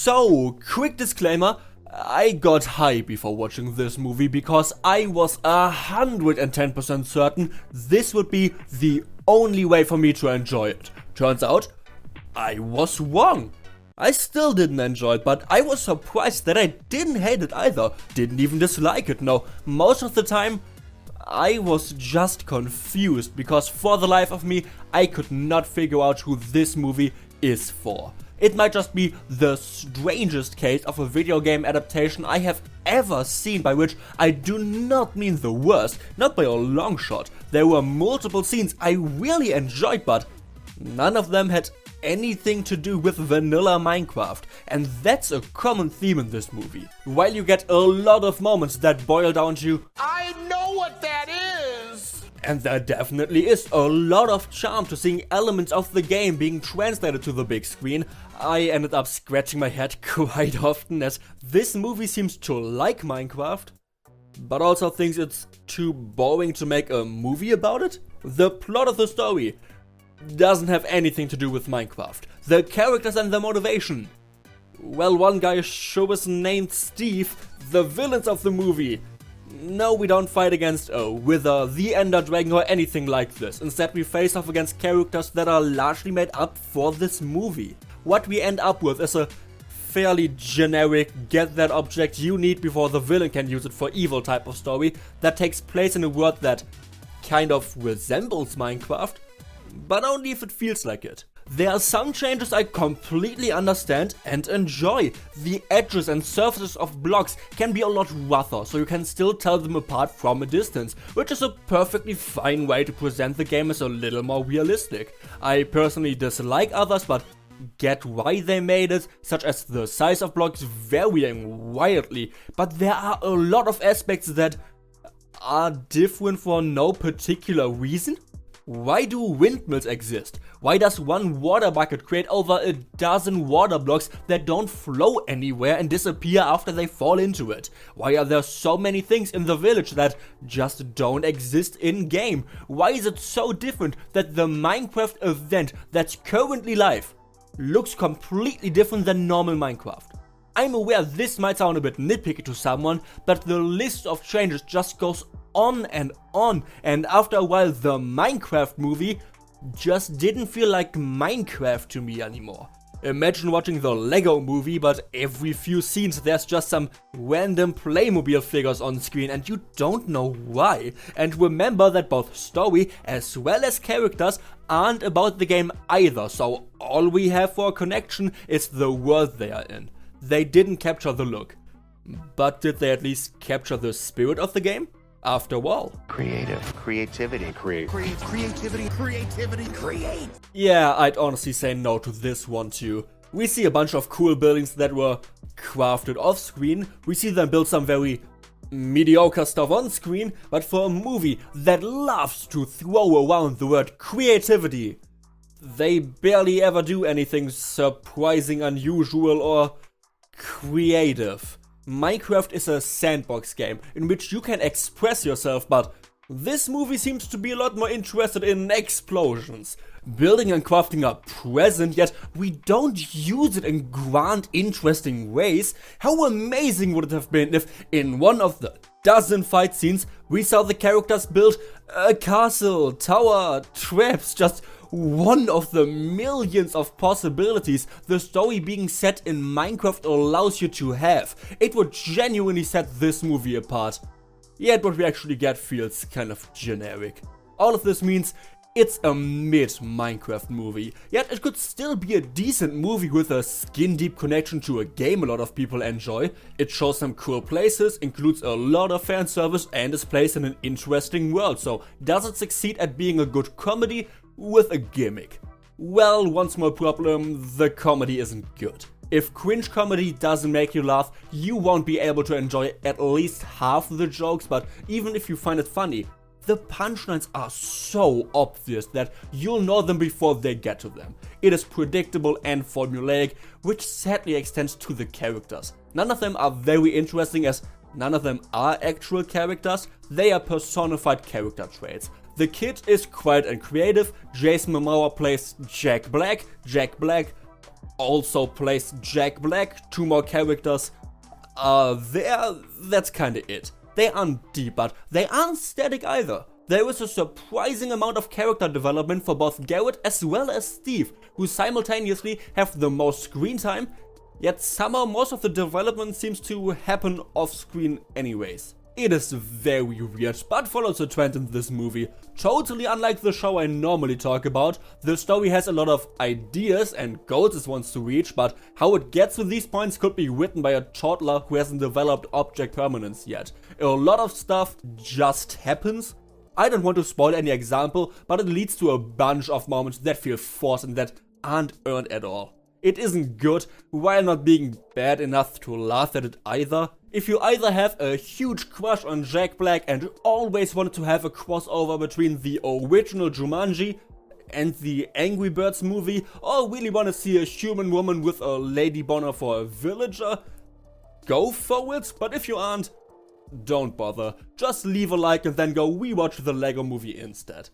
So, quick disclaimer, I got high before watching this movie because I was 110% certain this would be the only way for me to enjoy it. Turns out, I was wrong. I still didn't enjoy it, but I was surprised that I didn't hate it either. Didn't even dislike it, no. Most of the time, I was just confused because for the life of me, I could not figure out who this movie is for. It might just be the strangest case of a video game adaptation I have ever seen, by which I do not mean the worst, not by a long shot. There were multiple scenes I really enjoyed, but none of them had anything to do with vanilla Minecraft, and that's a common theme in this movie. While you get a lot of moments that boil down to I know what that is! And there definitely is a lot of charm to seeing elements of the game being translated to the big screen, I ended up scratching my head quite often as this movie seems to like Minecraft, but also thinks it's too boring to make a movie about it. The plot of the story doesn't have anything to do with Minecraft. The characters and their motivation, well, one guy sure is named Steve. The villains of the movie, no, we don't fight against a Wither, the Ender Dragon or anything like this. Instead we face off against characters that are largely made up for this movie. What we end up with is a fairly generic get that object you need before the villain can use it for evil type of story that takes place in a world that kind of resembles Minecraft, but only if it feels like it. There are some changes I completely understand and enjoy. The edges and surfaces of blocks can be a lot rougher, so you can still tell them apart from a distance, which is a perfectly fine way to present the game as a little more realistic. I personally dislike others, but get why they made it, such as the size of blocks varying wildly, but there are a lot of aspects that are different for no particular reason. Why do windmills exist? Why does one water bucket create over a dozen water blocks that don't flow anywhere and disappear after they fall into it? Why are there so many things in the village that just don't exist in game? Why is it so different that the Minecraft event that's currently live looks completely different than normal Minecraft? I'm aware this might sound a bit nitpicky to someone, but the list of changes just goes on, and after a while the Minecraft movie just didn't feel like Minecraft to me anymore. Imagine watching the Lego movie, but every few scenes there's just some random Playmobil figures on screen and you don't know why. And remember that both story as well as characters aren't about the game either, so all we have for a connection is the world they are in. They didn't capture the look, but did they at least capture the spirit of the game? After all, Creativity. Yeah, I'd honestly say no to this one too. We see a bunch of cool buildings that were crafted off screen, we see them build some very mediocre stuff on screen, but for a movie that loves to throw around the word creativity, they barely ever do anything surprising, unusual or creative. Minecraft is a sandbox game in which you can express yourself, but this movie seems to be a lot more interested in explosions. Building and crafting are present, yet we don't use it in grand, interesting ways. How amazing would it have been if in one of the dozen fight scenes we saw the characters build a castle, tower, traps, just one of the millions of possibilities the story being set in Minecraft allows you to have. It would genuinely set this movie apart. Yet what we actually get feels kind of generic. All of this means it's a mid-Minecraft movie, yet it could still be a decent movie with a skin-deep connection to a game a lot of people enjoy. It shows some cool places, includes a lot of fan service and is placed in an interesting world, so does it succeed at being a good comedy with a gimmick? Well, one small problem, the comedy isn't good. If cringe comedy doesn't make you laugh, you won't be able to enjoy at least half the jokes, but even if you find it funny, the punchlines are so obvious that you'll know them before they get to them. It is predictable and formulaic, which sadly extends to the characters. None of them are very interesting as none of them are actual characters, they are personified character traits. The kid is quiet and creative, Jason Momoa plays Jack Black. also plays Jack Black, 2 more characters. That's kinda it. They aren't deep, but they aren't static either. There is a surprising amount of character development for both Garrett as well as Steve, who simultaneously have the most screen time, yet somehow most of the development seems to happen off screen anyways. It is very weird, but follows a trend in this movie. Totally unlike the show I normally talk about, the story has a lot of ideas and goals it wants to reach, but how it gets to these points could be written by a toddler who hasn't developed object permanence yet. A lot of stuff just happens. I don't want to spoil any example, but it leads to a bunch of moments that feel forced and that aren't earned at all. It isn't good, while not being bad enough to laugh at it either. If you either have a huge crush on Jack Black and always wanted to have a crossover between the original Jumanji and the Angry Birds movie, or really want to see a human woman with a lady boner for a villager, go for it. But if you aren't, don't bother. Just leave a like and then go rewatch the Lego movie instead.